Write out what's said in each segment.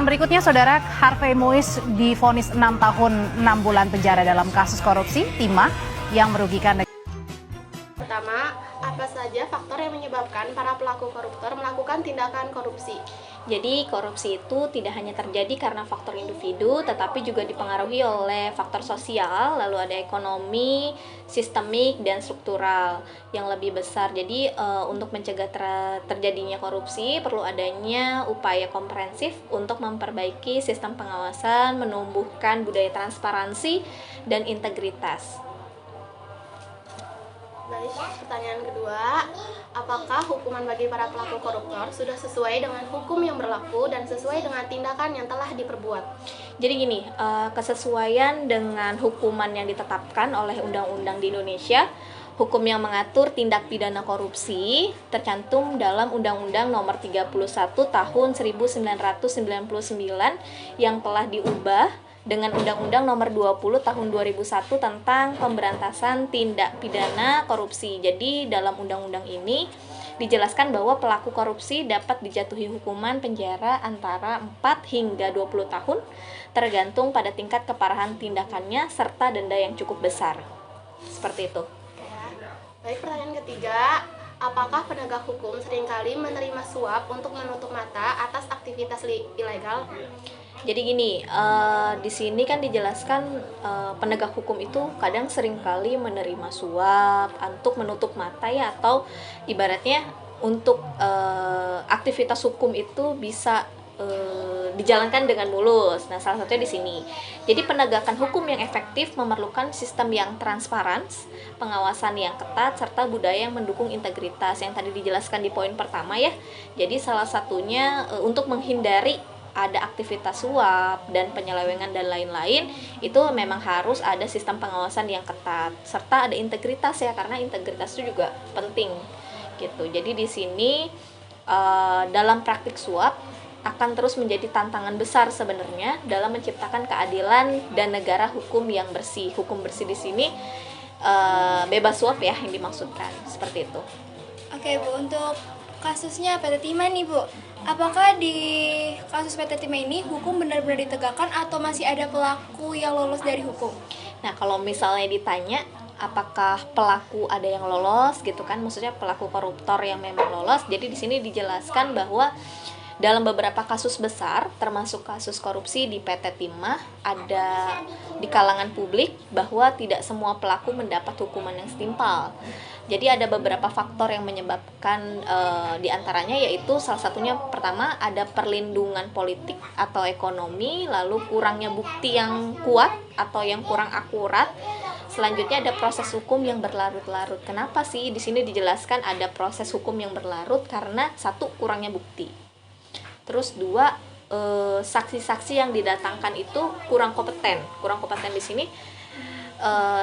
berikutnya, Saudara, Harvey Muiz divonis 6 tahun 6 bulan penjara dalam kasus korupsi timah yang merugikan negara. Pertama, apa saja faktor yang menyebabkan para pelaku koruptor melakukan tindakan korupsi? Jadi korupsi itu tidak hanya terjadi karena faktor individu, tetapi juga dipengaruhi oleh faktor sosial, lalu ada ekonomi, sistemik, dan struktural yang lebih besar. Jadi untuk mencegah terjadinya korupsi, perlu adanya upaya komprehensif untuk memperbaiki sistem pengawasan, menumbuhkan budaya transparansi, dan integritas. Baik, pertanyaan kedua, apakah hukuman bagi para pelaku koruptor sudah sesuai dengan hukum yang berlaku dan sesuai dengan tindakan yang telah diperbuat? Jadi gini, kesesuaian dengan hukuman yang ditetapkan oleh undang-undang di Indonesia, hukum yang mengatur tindak pidana korupsi tercantum dalam Undang-Undang Nomor 31 Tahun 1999 yang telah diubah dengan Undang-Undang Nomor 20 Tahun 2001 tentang pemberantasan tindak pidana korupsi. Jadi dalam undang-undang ini dijelaskan bahwa pelaku korupsi dapat dijatuhi hukuman penjara antara 4 hingga 20 tahun tergantung pada tingkat keparahan tindakannya serta denda yang cukup besar. Seperti itu. Baik, pertanyaan ketiga, apakah penegak hukum seringkali menerima suap untuk menutup mata atas aktivitas ilegal? Jadi gini, di sini kan dijelaskan penegak hukum itu kadang seringkali menerima suap untuk menutup mata ya, atau ibaratnya untuk aktivitas hukum itu bisa dijalankan dengan mulus. Nah, salah satunya di sini. Jadi penegakan hukum yang efektif memerlukan sistem yang transparan, pengawasan yang ketat, serta budaya yang mendukung integritas yang tadi dijelaskan di poin pertama ya. Jadi salah satunya untuk menghindari ada aktivitas suap dan penyelewengan dan lain-lain, itu memang harus ada sistem pengawasan yang ketat serta ada integritas ya, karena integritas itu juga penting gitu. Jadi di sini dalam praktik suap akan terus menjadi tantangan besar sebenarnya dalam menciptakan keadilan dan negara hukum yang bersih. Hukum bersih di sini bebas suap ya yang dimaksudkan, seperti itu. Oke Bu, untuk kasusnya PT Timah nih Bu, apakah di kasus PT Timah ini hukum benar-benar ditegakkan atau masih ada pelaku yang lolos dari hukum? Nah, kalau misalnya ditanya apakah pelaku ada yang lolos gitu kan, maksudnya pelaku koruptor yang memang lolos. Jadi di sini dijelaskan bahwa dalam beberapa kasus besar, termasuk kasus korupsi di PT Timah, ada di kalangan publik bahwa tidak semua pelaku mendapat hukuman yang setimpal. Jadi ada beberapa faktor yang menyebabkan diantaranya, yaitu salah satunya pertama ada perlindungan politik atau ekonomi, lalu kurangnya bukti yang kuat atau yang kurang akurat. Selanjutnya ada proses hukum yang berlarut-larut. Kenapa sih di sini dijelaskan ada proses hukum yang berlarut? Karena satu, kurangnya bukti. Terus dua, saksi-saksi yang didatangkan itu kurang kompeten. Kurang kompeten di sini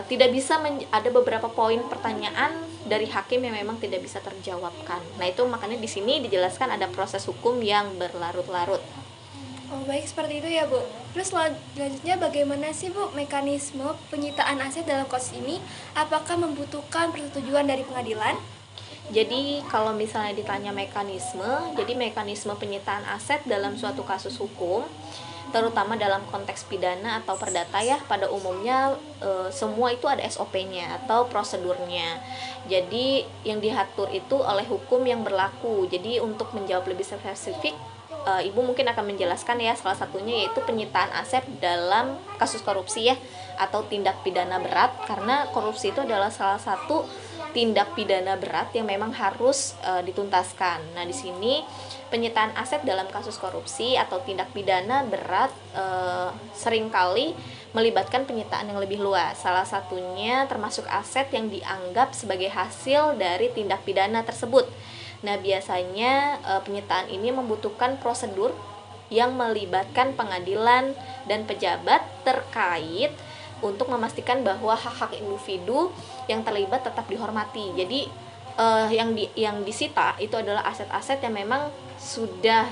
tidak bisa ada beberapa poin pertanyaan dari hakim yang memang tidak bisa terjawabkan. Nah, itu makanya di sini dijelaskan ada proses hukum yang berlarut-larut. Oh baik, seperti itu ya Bu. Terus selanjutnya bagaimana sih Bu mekanisme penyitaan aset dalam kasus ini? Apakah membutuhkan persetujuan dari pengadilan? Jadi kalau misalnya ditanya mekanisme, jadi mekanisme penyitaan aset dalam suatu kasus hukum, terutama dalam konteks pidana atau perdata ya, pada umumnya semua itu ada SOP-nya atau prosedurnya. Jadi yang diatur itu oleh hukum yang berlaku. Jadi untuk menjawab lebih spesifik, Ibu mungkin akan menjelaskan ya, salah satunya yaitu penyitaan aset dalam kasus korupsi ya, atau tindak pidana berat, karena korupsi itu adalah salah satu tindak pidana berat yang memang harus dituntaskan. Nah, di sini penyitaan aset dalam kasus korupsi atau tindak pidana berat seringkali melibatkan penyitaan yang lebih luas. Salah satunya termasuk aset yang dianggap sebagai hasil dari tindak pidana tersebut. Nah, biasanya penyitaan ini membutuhkan prosedur yang melibatkan pengadilan dan pejabat terkait untuk memastikan bahwa hak-hak individu yang terlibat tetap dihormati. Jadi yang disita itu adalah aset-aset yang memang sudah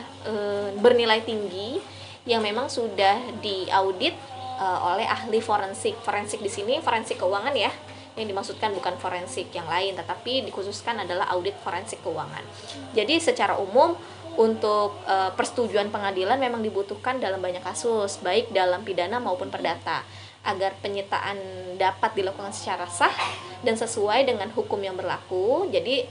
bernilai tinggi, yang memang sudah diaudit oleh ahli forensik. Forensik di sini forensik keuangan ya, yang dimaksudkan bukan forensik yang lain, tetapi dikhususkan adalah audit forensik keuangan. Jadi secara umum untuk persetujuan pengadilan memang dibutuhkan dalam banyak kasus, baik dalam pidana maupun perdata, agar penyitaan dapat dilakukan secara sah dan sesuai dengan hukum yang berlaku. Jadi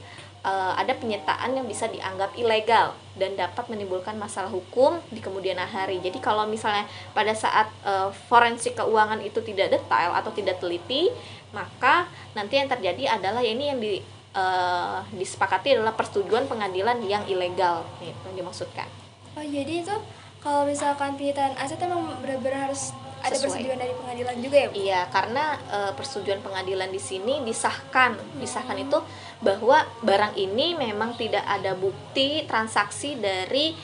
ada penyitaan yang bisa dianggap ilegal dan dapat menimbulkan masalah hukum di kemudian hari. Jadi kalau misalnya pada saat forensik keuangan itu tidak detail atau tidak teliti, maka nanti yang terjadi adalah ini yang disepakati adalah persetujuan pengadilan yang ilegal, itu yang dimaksudkan. Oh, jadi itu kalau misalkan penyitaan aset emang benar-benar harus ada Sesuai. persetujuan dari pengadilan juga ya, Bu? Iya, karena persetujuan pengadilan di sini disahkan itu bahwa barang ini memang tidak ada bukti transaksi dari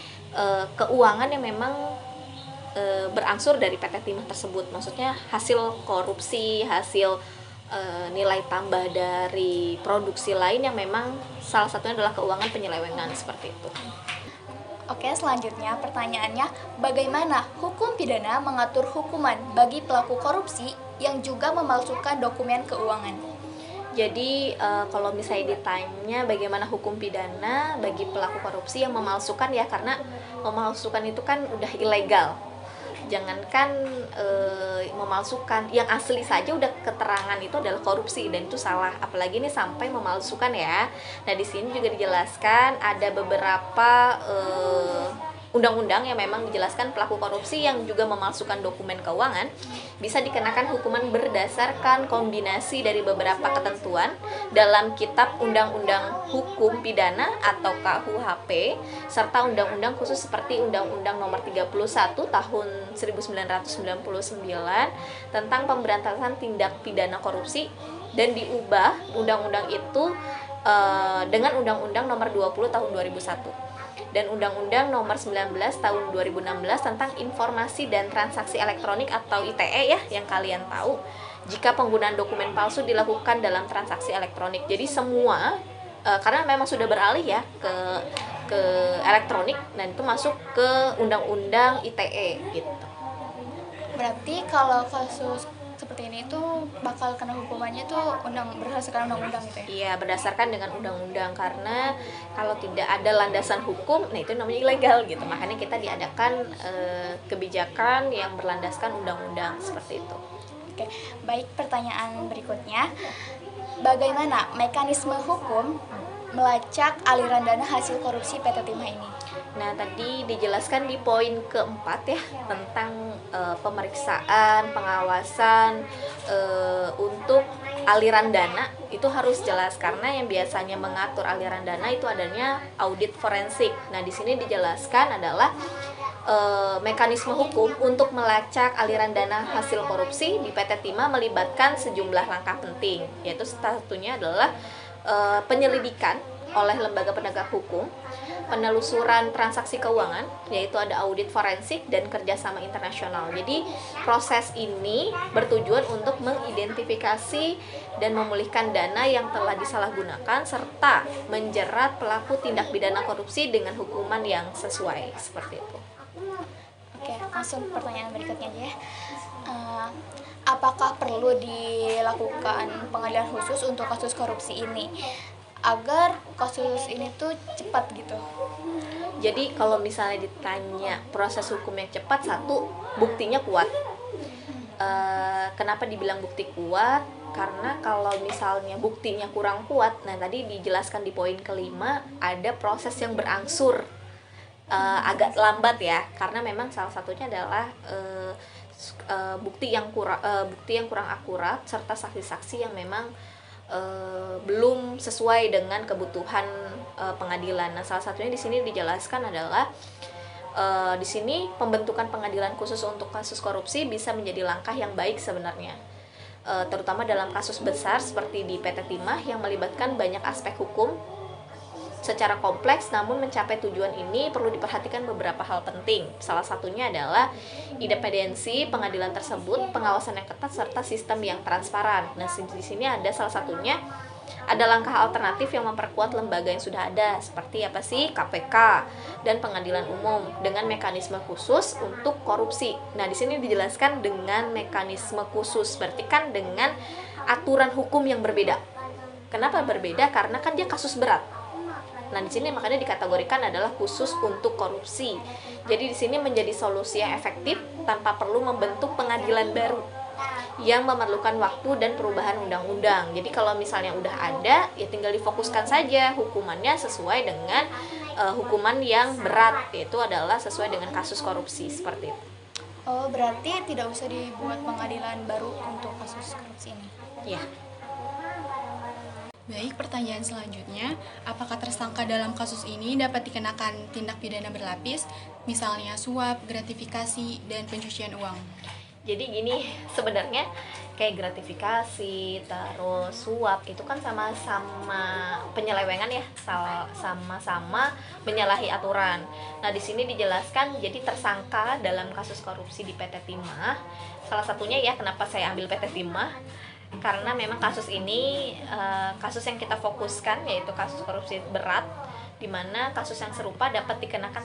keuangan yang memang berangsur dari PT Timah tersebut. Maksudnya hasil korupsi, hasil nilai tambah dari produksi lain yang memang salah satunya adalah keuangan penyelewengan, seperti itu. Oke, selanjutnya pertanyaannya, bagaimana hukum pidana mengatur hukuman bagi pelaku korupsi yang juga memalsukan dokumen keuangan? Jadi kalau misalnya ditanya bagaimana hukum pidana bagi pelaku korupsi yang memalsukan, ya karena memalsukan itu kan udah ilegal. Jangankan memalsukan, yang asli saja udah keterangan itu adalah korupsi dan itu salah, apalagi ini sampai memalsukan ya. Nah, di sini juga dijelaskan ada beberapa undang-undang yang memang dijelaskan pelaku korupsi yang juga memalsukan dokumen keuangan bisa dikenakan hukuman berdasarkan kombinasi dari beberapa ketentuan dalam Kitab Undang-Undang Hukum Pidana atau KUHP serta undang-undang khusus seperti Undang-Undang Nomor 31 Tahun 1999 tentang pemberantasan tindak pidana korupsi, dan diubah undang-undang itu dengan Undang-Undang Nomor 20 Tahun 2001 dan Undang-Undang Nomor 19 Tahun 2016 tentang Informasi dan Transaksi Elektronik atau ITE ya, yang kalian tahu, jika penggunaan dokumen palsu dilakukan dalam transaksi elektronik. Jadi semua karena memang sudah beralih ya ke elektronik, dan itu masuk ke Undang-Undang ITE gitu. Berarti kalau kasus seperti ini tuh bakal kena hukumannya tuh berdasarkan undang-undang gitu ya? Iya, berdasarkan dengan undang-undang, karena kalau tidak ada landasan hukum, nah itu namanya ilegal gitu. Makanya kita diadakan kebijakan yang berlandaskan undang-undang seperti itu. Oke, baik, pertanyaan berikutnya. Bagaimana mekanisme hukum melacak aliran dana hasil korupsi PT Timah ini? Nah, tadi dijelaskan di poin keempat ya, tentang pemeriksaan, pengawasan untuk aliran dana itu harus jelas, karena yang biasanya mengatur aliran dana itu adanya audit forensik. Nah, di sini dijelaskan adalah mekanisme hukum untuk melacak aliran dana hasil korupsi di PT Timah melibatkan sejumlah langkah penting, yaitu salah satunya adalah penyelidikan oleh lembaga penegak hukum, penelusuran transaksi keuangan, yaitu ada audit forensik dan kerjasama internasional. Jadi proses ini bertujuan untuk mengidentifikasi dan memulihkan dana yang telah disalahgunakan serta menjerat pelaku tindak pidana korupsi dengan hukuman yang sesuai, seperti itu. Oke, langsung pertanyaan berikutnya aja ya. Apakah perlu dilakukan pengadilan khusus untuk kasus korupsi ini agar kasus ini tuh cepat gitu? Jadi kalau misalnya ditanya proses hukum yang cepat, satu, buktinya kuat. Kenapa dibilang bukti kuat? Karena kalau misalnya buktinya kurang kuat, nah tadi dijelaskan di poin kelima, ada proses yang berangsur agak lambat ya, karena memang salah satunya adalah bukti yang kurang akurat serta saksi-saksi yang memang belum sesuai dengan kebutuhan pengadilan. Nah, salah satunya di sini dijelaskan adalah di sini pembentukan pengadilan khusus untuk kasus korupsi bisa menjadi langkah yang baik sebenarnya, terutama dalam kasus besar seperti di PT Timah yang melibatkan banyak aspek hukum secara kompleks. Namun mencapai tujuan ini perlu diperhatikan beberapa hal penting. Salah satunya adalah independensi pengadilan tersebut, pengawasan yang ketat serta sistem yang transparan. Nah, di sini ada salah satunya ada langkah alternatif yang memperkuat lembaga yang sudah ada, seperti apa sih? KPK dan pengadilan umum dengan mekanisme khusus untuk korupsi. Nah, di sini dijelaskan dengan mekanisme khusus, berarti kan dengan aturan hukum yang berbeda. Kenapa berbeda? Karena kan dia kasus berat. Nah, di sini makanya dikategorikan adalah khusus untuk korupsi. Jadi di sini menjadi solusi yang efektif tanpa perlu membentuk pengadilan baru yang memerlukan waktu dan perubahan undang-undang. Jadi kalau misalnya udah ada, ya tinggal difokuskan saja hukumannya sesuai dengan hukuman yang berat, yaitu adalah sesuai dengan kasus korupsi seperti itu. Oh, berarti tidak usah dibuat pengadilan baru untuk kasus korupsi ini. Ya. Baik, pertanyaan selanjutnya, apakah tersangka dalam kasus ini dapat dikenakan tindak pidana berlapis, misalnya suap, gratifikasi, dan pencucian uang? Jadi gini, sebenarnya kayak gratifikasi, terus suap itu kan sama-sama penyelewengan ya, sama-sama menyalahi aturan. Nah, di sini dijelaskan jadi tersangka dalam kasus korupsi di PT Timah. Salah satunya ya kenapa saya ambil PT Timah, karena memang kasus ini kasus yang kita fokuskan yaitu kasus korupsi berat, di mana kasus yang serupa dapat dikenakan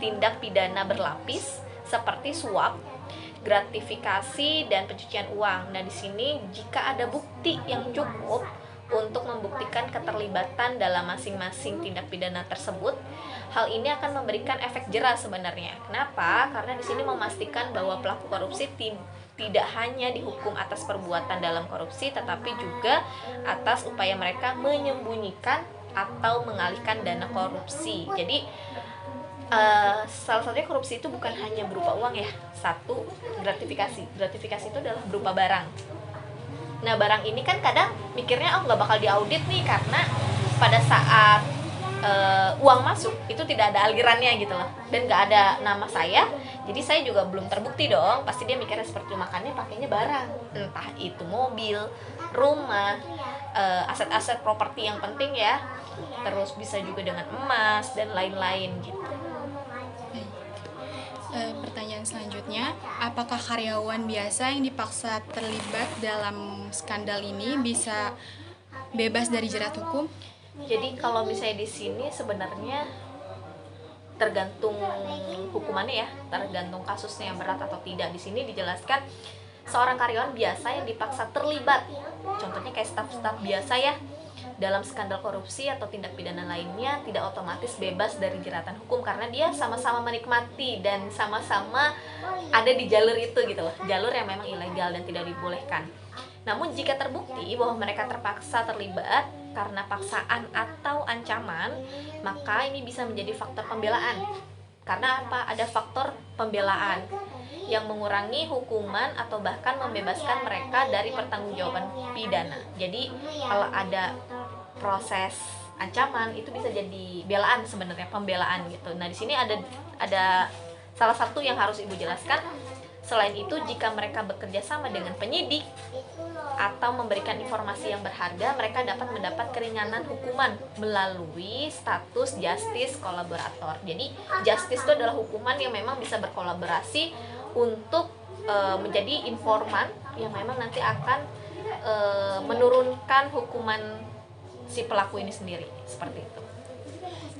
tindak pidana berlapis seperti suap, gratifikasi, dan pencucian uang. Nah, di sini jika ada bukti yang cukup untuk membuktikan keterlibatan dalam masing-masing tindak pidana tersebut, hal ini akan memberikan efek jera sebenarnya. Kenapa? Karena di sini memastikan bahwa pelaku korupsi tidak hanya dihukum atas perbuatan dalam korupsi, tetapi juga atas upaya mereka menyembunyikan atau mengalihkan dana korupsi. Jadi salah satunya korupsi itu bukan hanya berupa uang ya. Satu, gratifikasi. Gratifikasi itu adalah berupa barang. Nah, barang ini kan kadang mikirnya nggak bakal diaudit nih karena pada saat uang masuk itu tidak ada alirannya gitu loh, dan nggak ada nama saya, jadi saya juga belum terbukti dong. Pasti dia mikirnya seperti itu, makanya pakainya barang, entah itu mobil, rumah, aset-aset properti yang penting ya, terus bisa juga dengan emas dan lain-lain gitu. Pertanyaan selanjutnya, apakah karyawan biasa yang dipaksa terlibat dalam skandal ini bisa bebas dari jerat hukum? Jadi kalau misalnya di sini sebenarnya tergantung hukumannya ya, tergantung kasusnya yang berat atau tidak. Di sini dijelaskan seorang karyawan biasa yang dipaksa terlibat, contohnya kayak staf-staf biasa ya, dalam skandal korupsi atau tindak pidana lainnya tidak otomatis bebas dari jeratan hukum karena dia sama-sama menikmati dan sama-sama ada di jalur itu gitu loh, jalur yang memang ilegal dan tidak dibolehkan. Namun jika terbukti bahwa mereka terpaksa terlibat karena paksaan atau ancaman, maka ini bisa menjadi faktor pembelaan. Karena apa? Ada faktor pembelaan yang mengurangi hukuman atau bahkan membebaskan mereka dari pertanggungjawaban pidana. Jadi kalau ada proses ancaman itu bisa jadi belaan sebenarnya, pembelaan gitu. Nah, di sini ada salah satu yang harus Ibu jelaskan. Selain itu, jika mereka bekerja sama dengan penyidik atau memberikan informasi yang berharga, mereka dapat mendapat keringanan hukuman melalui status justice kolaborator. Jadi, justice itu adalah hukuman yang memang bisa berkolaborasi untuk menjadi informan yang memang nanti akan menurunkan hukuman si pelaku ini sendiri, seperti itu.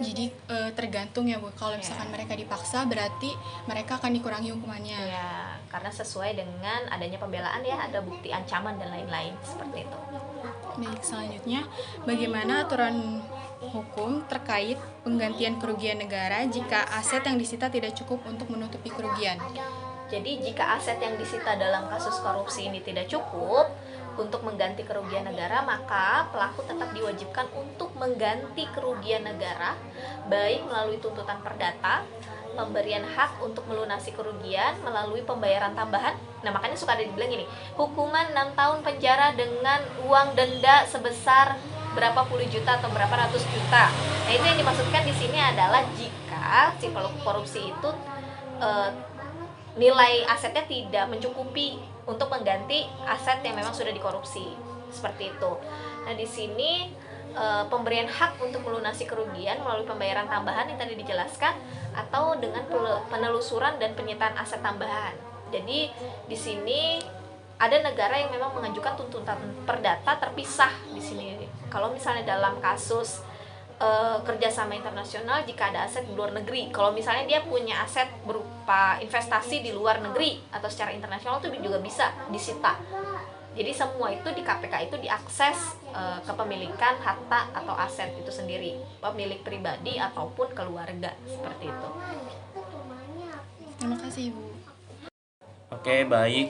Jadi tergantung ya Bu, kalau misalkan mereka dipaksa berarti mereka akan dikurangi hukumannya. Ya, karena sesuai dengan adanya pembelaan ya, ada bukti ancaman dan lain-lain, seperti itu. Baik, selanjutnya bagaimana aturan hukum terkait penggantian kerugian negara jika aset yang disita tidak cukup untuk menutupi kerugian? Jadi jika aset yang disita dalam kasus korupsi ini tidak cukup untuk mengganti kerugian negara, maka pelaku tetap diwajibkan untuk mengganti kerugian negara, baik melalui tuntutan perdata, pemberian hak untuk melunasi kerugian melalui pembayaran tambahan. Nah, makanya suka ada dibilang gini, hukuman 6 tahun penjara dengan uang denda sebesar berapa puluh juta atau berapa ratus juta. Nah, itu yang dimaksudkan di sini adalah jika si pelaku korupsi itu nilai asetnya tidak mencukupi untuk mengganti aset yang memang sudah dikorupsi, seperti itu. Nah, di sini pemberian hak untuk melunasi kerugian melalui pembayaran tambahan yang tadi dijelaskan atau dengan penelusuran dan penyitaan aset tambahan. Jadi di sini ada negara yang memang mengajukan tuntutan perdata terpisah di sini. Kalau misalnya dalam kasus kerjasama internasional, jika ada aset di luar negeri, kalau misalnya dia punya aset berupa investasi di luar negeri atau secara internasional itu juga bisa disita Jadi semua itu di KPK itu diakses kepemilikan harta atau aset itu sendiri, pemilik pribadi ataupun keluarga, seperti itu. Terima kasih, Ibu. Oke, baik.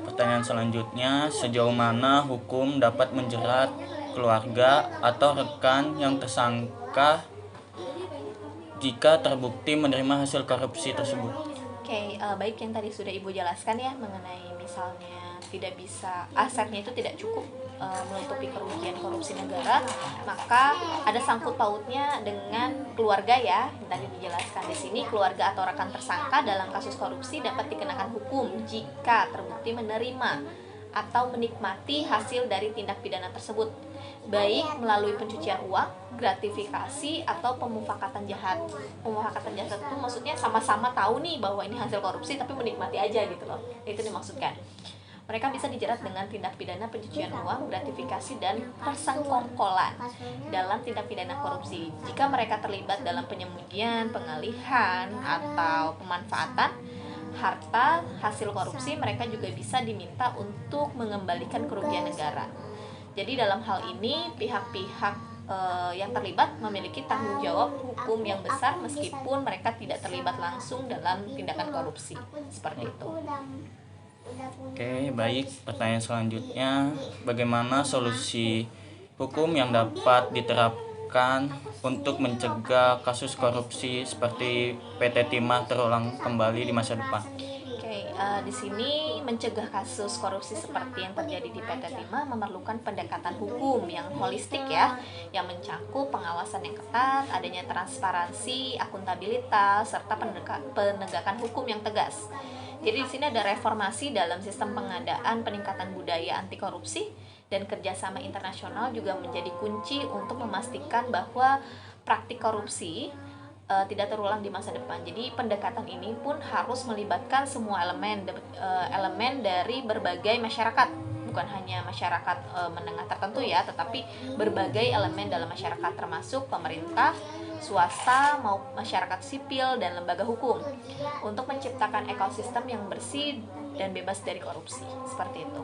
Pertanyaan selanjutnya, sejauh mana hukum dapat menjerat keluarga atau rekan yang tersangka jika terbukti menerima hasil korupsi tersebut? Oke, baik yang tadi sudah Ibu jelaskan ya mengenai misalnya tidak bisa asetnya itu tidak cukup menutupi kerugian korupsi negara, maka ada sangkut pautnya dengan keluarga ya. Yang tadi dijelaskan di sini, keluarga atau rekan tersangka dalam kasus korupsi dapat dikenakan hukum jika terbukti menerima atau menikmati hasil dari tindak pidana tersebut, baik melalui pencucian uang, gratifikasi, atau pemufakatan jahat. Pemufakatan jahat itu maksudnya sama-sama tahu nih bahwa ini hasil korupsi tapi menikmati aja gitu loh. Itu dimaksudkan. Mereka bisa dijerat dengan tindak pidana pencucian uang, gratifikasi, dan persengkongkolan dalam tindak pidana korupsi. Jika mereka terlibat dalam penyembunyian, pengalihan, atau pemanfaatan harta hasil korupsi, mereka juga bisa diminta untuk mengembalikan kerugian negara. Jadi dalam hal ini pihak-pihak yang terlibat memiliki tanggung jawab hukum yang besar meskipun mereka tidak terlibat langsung dalam tindakan korupsi. Seperti itu. Oke, baik. Pertanyaan selanjutnya, bagaimana solusi hukum yang dapat diterapkan untuk mencegah kasus korupsi seperti PT Timah terulang kembali di masa depan? Oke, di sini mencegah kasus korupsi seperti yang terjadi di PT Timah memerlukan pendekatan hukum yang holistik ya, yang mencakup pengawasan yang ketat, adanya transparansi, akuntabilitas, serta penegakan hukum yang tegas. Jadi di sini ada reformasi dalam sistem pengadaan, peningkatan budaya anti korupsi, dan kerjasama internasional juga menjadi kunci untuk memastikan bahwa praktik korupsi tidak terulang di masa depan. Jadi pendekatan ini pun harus melibatkan semua elemen dari berbagai masyarakat, bukan hanya masyarakat menengah tertentu ya, tetapi berbagai elemen dalam masyarakat termasuk pemerintah, swasta, maupun masyarakat sipil dan lembaga hukum untuk menciptakan ekosistem yang bersih dan bebas dari korupsi. Seperti itu.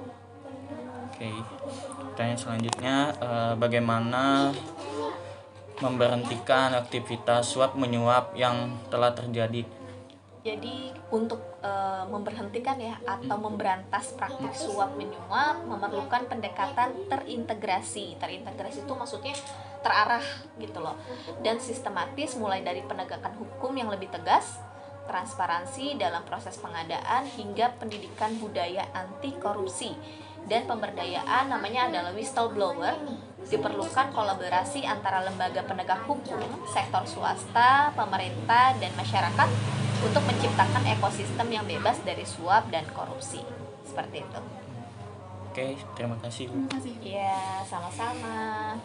Oke, pertanyaan selanjutnya, bagaimana memberhentikan aktivitas suap menyuap yang telah terjadi? Jadi untuk memberhentikan ya atau memberantas praktik suap menyuap memerlukan pendekatan terintegrasi. Terintegrasi itu maksudnya terarah gitu loh, dan sistematis, mulai dari penegakan hukum yang lebih tegas, transparansi dalam proses pengadaan, hingga pendidikan budaya anti korupsi dan pemberdayaan, namanya adalah whistleblower. Diperlukan kolaborasi antara lembaga penegak hukum, sektor swasta, pemerintah, dan masyarakat untuk menciptakan ekosistem yang bebas dari suap dan korupsi. Seperti itu. Oke, terima kasih. Terima kasih. Ya, sama-sama.